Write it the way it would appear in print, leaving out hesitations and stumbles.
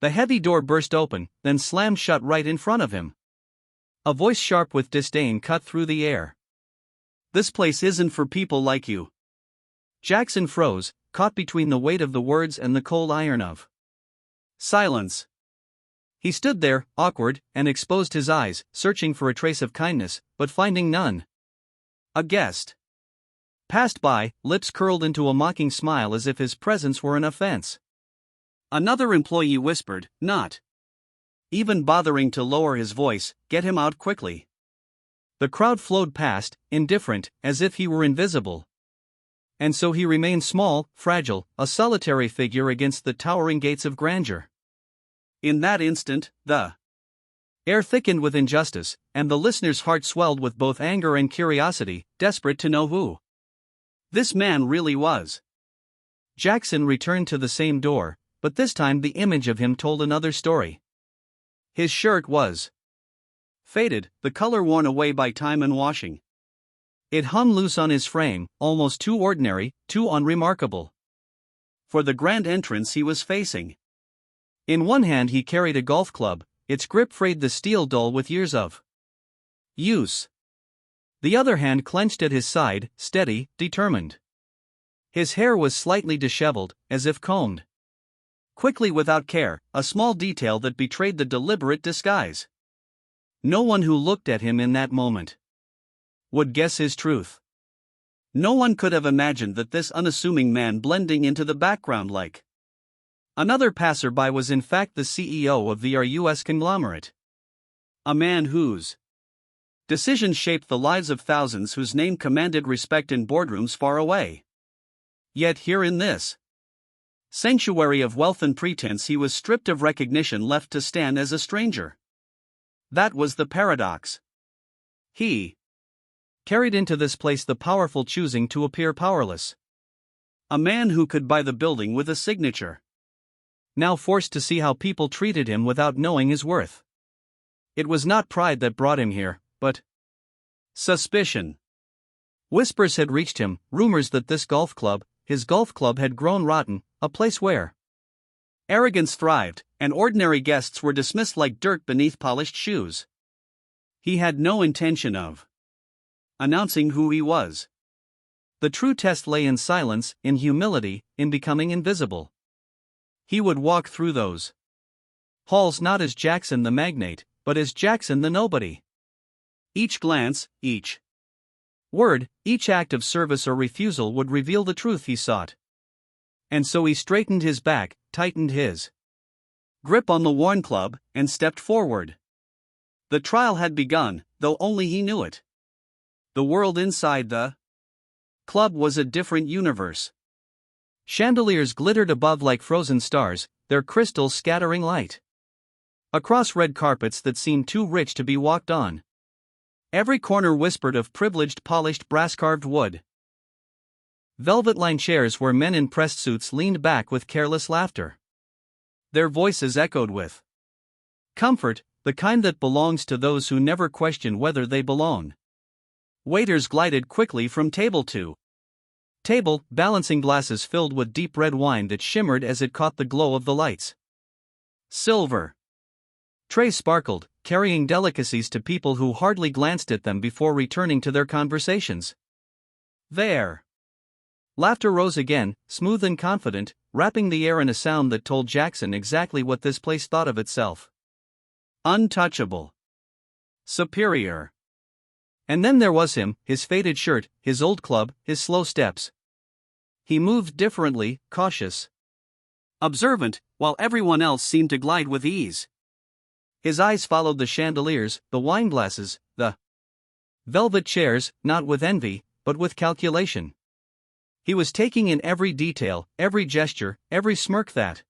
The heavy door burst open, then slammed shut right in front of him. A voice sharp with disdain cut through the air. "This place isn't for people like you." Jackson froze, caught between the weight of the words and the cold iron of silence. He stood there, awkward, and exposed his eyes, searching for a trace of kindness, but finding none. A guest passed by, lips curled into a mocking smile as if his presence were an offense. Another employee whispered, "Not even bothering to lower his voice, get him out quickly." The crowd flowed past, indifferent, as if he were invisible. And so he remained small, fragile, a solitary figure against the towering gates of grandeur. In that instant, the air thickened with injustice, and the listener's heart swelled with both anger and curiosity, desperate to know who this man really was. Jackson returned to the same door, but this time the image of him told another story. His shirt was faded, the color worn away by time and washing. It hung loose on his frame, almost too ordinary, too unremarkable for the grand entrance he was facing. In one hand he carried a golf club, its grip frayed the steel dull with years of use. The other hand clenched at his side, steady, determined. His hair was slightly disheveled, as if combed quickly without care, a small detail that betrayed the deliberate disguise. No one who looked at him in that moment would guess his truth. No one could have imagined that this unassuming man blending into the background like another passerby was in fact the CEO of the US conglomerate. A man whose decisions shaped the lives of thousands, whose name commanded respect in boardrooms far away. Yet here in this sanctuary of wealth and pretense he was stripped of recognition, left to stand as a stranger. That was the paradox. He carried into this place the powerful choosing to appear powerless. A man who could buy the building with a signature, now forced to see how people treated him without knowing his worth. It was not pride that brought him here, but suspicion. Whispers had reached him, rumors that his golf club had grown rotten, a place where arrogance thrived, and ordinary guests were dismissed like dirt beneath polished shoes. He had no intention of announcing who he was. The true test lay in silence, in humility, in becoming invisible. He would walk through those halls not as Jackson the magnate, but as Jackson the nobody. Each glance, each word, each act of service or refusal would reveal the truth he sought. And so he straightened his back, tightened his grip on the worn club, and stepped forward. The trial had begun, though only he knew it. The world inside the club was a different universe. Chandeliers glittered above like frozen stars, their crystals scattering light across red carpets that seemed too rich to be walked on. Every corner whispered of privileged polished brass-carved wood. Velvet-lined chairs where men in pressed suits leaned back with careless laughter. Their voices echoed with comfort, the kind that belongs to those who never question whether they belong. Waiters glided quickly from table to table, balancing glasses filled with deep red wine that shimmered as it caught the glow of the lights. Silver trays sparkled, carrying delicacies to people who hardly glanced at them before returning to their conversations. There. Laughter rose again, smooth and confident, wrapping the air in a sound that told Jackson exactly what this place thought of itself. Untouchable. Superior. And then there was him, his faded shirt, his old club, his slow steps. He moved differently, cautious, observant, while everyone else seemed to glide with ease. His eyes followed the chandeliers, the wineglasses, the velvet chairs, not with envy, but with calculation. He was taking in every detail, every gesture, every smirk that